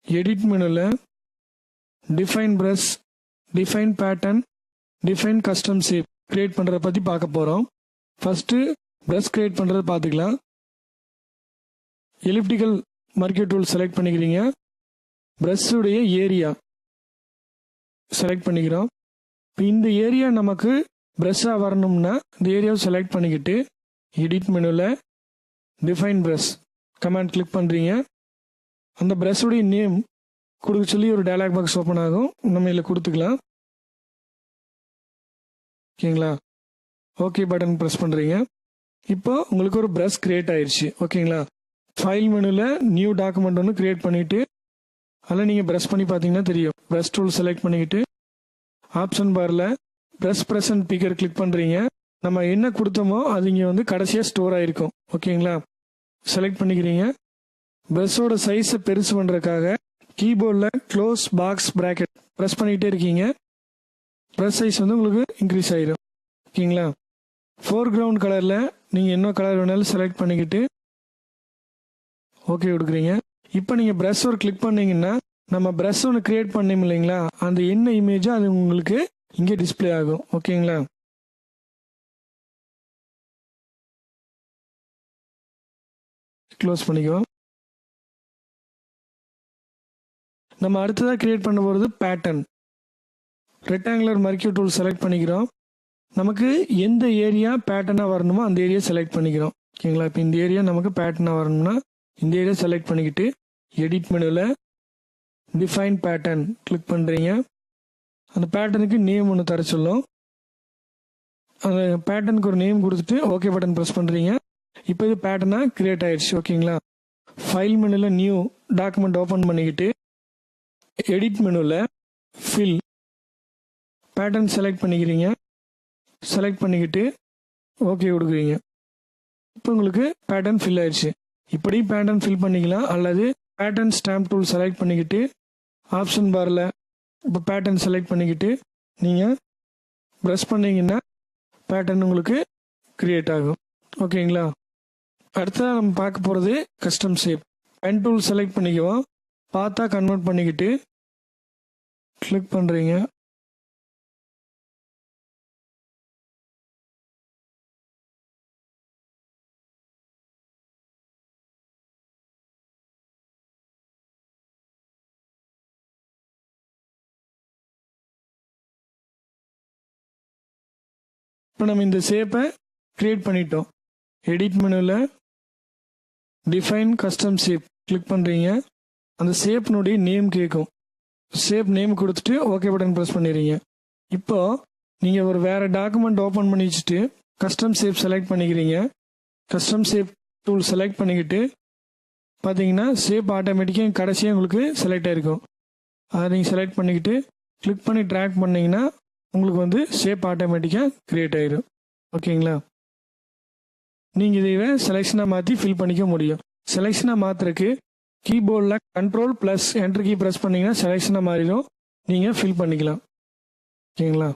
Edit மெனுவில் define brush, define pattern, define custom shape create பண்ணுறதை பற்றி பார்க்க போகிறோம். ஃபஸ்ட்டு ப்ரஷ் கிரியேட் பண்ணுறதை பார்த்துக்கலாம். எலிப்டிக்கல் மர்க்கியூ டூல் செலக்ட் பண்ணிக்கிறீங்க. ப்ரஷ்ஷுடைய ஏரியா செலக்ட் பண்ணிக்கிறோம். இப்போ இந்த ஏரியா நமக்கு ப்ரஷ்ஷாக வரணும்னா இந்த ஏரியாவை செலக்ட் பண்ணிக்கிட்டு எடிட் மெனுவில் டிஃபைன் ப்ரஷ் கமாண்ட் கிளிக் பண்ணுறீங்க. அந்த ப்ரஷ்ஷுடைய நேம் கொடுக்க சொல்லி ஒரு டயலாக் பாக்ஸ் ஓப்பன் ஆகும். நம்ம இதில் கொடுத்துக்கலாம். ஓகேங்களா? ஓகே பட்டன் ப்ரெஸ் பண்ணுறீங்க. இப்போ உங்களுக்கு ஒரு ப்ரஷ் கிரியேட் ஆயிடுச்சு. ஓகேங்களா? ஃபைல் மெனுவில் நியூ டாக்குமெண்ட் ஒன்று கிரியேட் பண்ணிவிட்டு அதில் நீங்கள் ப்ரஷ் பண்ணி பார்த்தீங்கன்னா தெரியும். ப்ரஷ் டூல் செலக்ட் பண்ணிக்கிட்டு ஆப்ஷன் பாரில் ப்ரஷ் ப்ரெசன்ட் பிக்கர் கிளிக் பண்ணுறீங்க. நம்ம என்ன கொடுத்தோமோ அது இங்கே வந்து கடைசியாக ஸ்டோர் ஆகிருக்கும். ஓகேங்களா? செலக்ட் பண்ணிக்கிறீங்க. ப்ரஷ்ஷோட சைஸை பெருசு பண்ணுறதுக்காக கீபோர்டில் க்ளோஸ் பாக்ஸ் ப்ராக்கெட் ப்ரெஸ் பண்ணிகிட்டே இருக்கீங்க. ப்ரஷ் சைஸ் வந்து உங்களுக்கு இன்க்ரீஸ் ஆகிடும். ஓகேங்களா? ஃபோர் கிரவுண்ட் கலரில் நீங்கள் என்ன கலர் வேணாலும் செலக்ட் பண்ணிக்கிட்டு ஓகே கொடுக்குறீங்க. இப்போ நீங்கள் ப்ரஷ் ஒரு கிளிக் பண்ணீங்கன்னா நம்ம ப்ரஷ் ஒன்று கிரியேட் பண்ணோம் இல்லைங்களா, அந்த என்ன இமேஜோ அது உங்களுக்கு இங்கே டிஸ்பிளே ஆகும். ஓகேங்களா? க்ளோஸ் பண்ணிக்குவோம். நம்ம அடுத்ததாக கிரியேட் பண்ண போகிறது பேட்டர்ன். ரெக்டாங்குலர் மர்க்கியூ டூல் செலக்ட் பண்ணிக்கிறோம். நமக்கு எந்த ஏரியா பேட்டர்னாக வரணுமோ அந்த ஏரியா செலக்ட் பண்ணிக்கிறோம். ஓகேங்களா? இப்போ இந்த ஏரியா நமக்கு பேட்டர்னாக வரணும்னா இந்த ஏரியா செலக்ட் பண்ணிக்கிட்டு எடிட் மெனுவில் டிஃபைன் பேட்டர்ன் கிளிக் பண்ணுறீங்க. அந்த பேட்டர்னுக்கு நேம் ஒன்று தர சொல்லும். அந்த பேட்டர்னுக்கு ஒரு நேம் கொடுத்துட்டு ஓகே பட்டன் ப்ரெஸ் பண்ணுறீங்க. இப்போ இது பேட்டர்னாக கிரியேட் ஆயிடுச்சு. ஓகேங்களா? ஃபைல் மெனுவில் நியூ டாக்குமெண்ட் ஓப்பன் பண்ணிக்கிட்டு எடிட் மெனுவில் ஃபில் பேட்டர்ன் செலக்ட் பண்ணிக்கிறீங்க. செலக்ட் பண்ணிக்கிட்டு ஓகே கொடுக்குறீங்க. இப்போ உங்களுக்கு பேட்டர்ன் ஃபில் ஆயிடுச்சு. இப்படி பேட்டர்ன் ஃபில் பண்ணிக்கலாம். அல்லது பேட்டர்ன் ஸ்டாம்ப் டூல் செலக்ட் பண்ணிக்கிட்டு ஆப்ஷன் பாரில் இப்போ பேட்டர்ன் செலக்ட் பண்ணிக்கிட்டு நீங்கள் ப்ரெஸ் பண்ணிங்கன்னா பேட்டர்ன் உங்களுக்கு கிரியேட் ஆகும். ஓகேங்களா? அடுத்ததாக நம்ம பார்க்க போகிறது custom shape. Pen tool select பண்ணிக்குவோம். பார்த்தா கன்வெர்ட் பண்ணிக்கிட்டு கிளிக் பண்ணுறீங்க. இப்போ நம்ம இந்த ஷேப்பை கிரியேட் பண்ணிட்டோம். எடிட் மெனுவில் டிஃபைன் கஸ்டம் ஷேப் கிளிக் பண்ணுறீங்க. அந்த ஷேப்னுடைய நேம் கேட்கும். ஷேப் நேம் கொடுத்துட்டு ஓகே பட்டன் ப்ரெஸ் பண்ணிடுறீங்க. இப்போ நீங்கள் ஒரு வேறு டாக்குமெண்ட் ஓப்பன் பண்ணி வச்சுட்டு கஸ்டம் ஷேப் செலக்ட் பண்ணிக்கிறீங்க. கஸ்டம் ஷேப் டூல் செலக்ட் பண்ணிக்கிட்டு பார்த்தீங்கன்னா ஷேப் ஆட்டோமேட்டிக்காக கடைசியாக உங்களுக்கு செலக்ட் ஆகிருக்கும். அதை நீங்கள் செலக்ட் பண்ணிக்கிட்டு கிளிக் பண்ணி ட்ராக் பண்ணிங்கன்னா உங்களுக்கு வந்து ஷேப் ஆட்டோமேட்டிக்காக கிரியேட் ஆகிடும். ஓகேங்களா? நீங்கள் இதை செலெக்ஷனாக மாற்றி ஃபில் பண்ணிக்க முடியும். செலெக்ஷனாக மாற்றுறதுக்கு கீபோர்டில் control plus enter key press பண்ணிங்கன்னா செலெக்ஷனாக மாறிடும். நீங்கள் ஃபில் பண்ணிக்கலாம். ஓகேங்களா?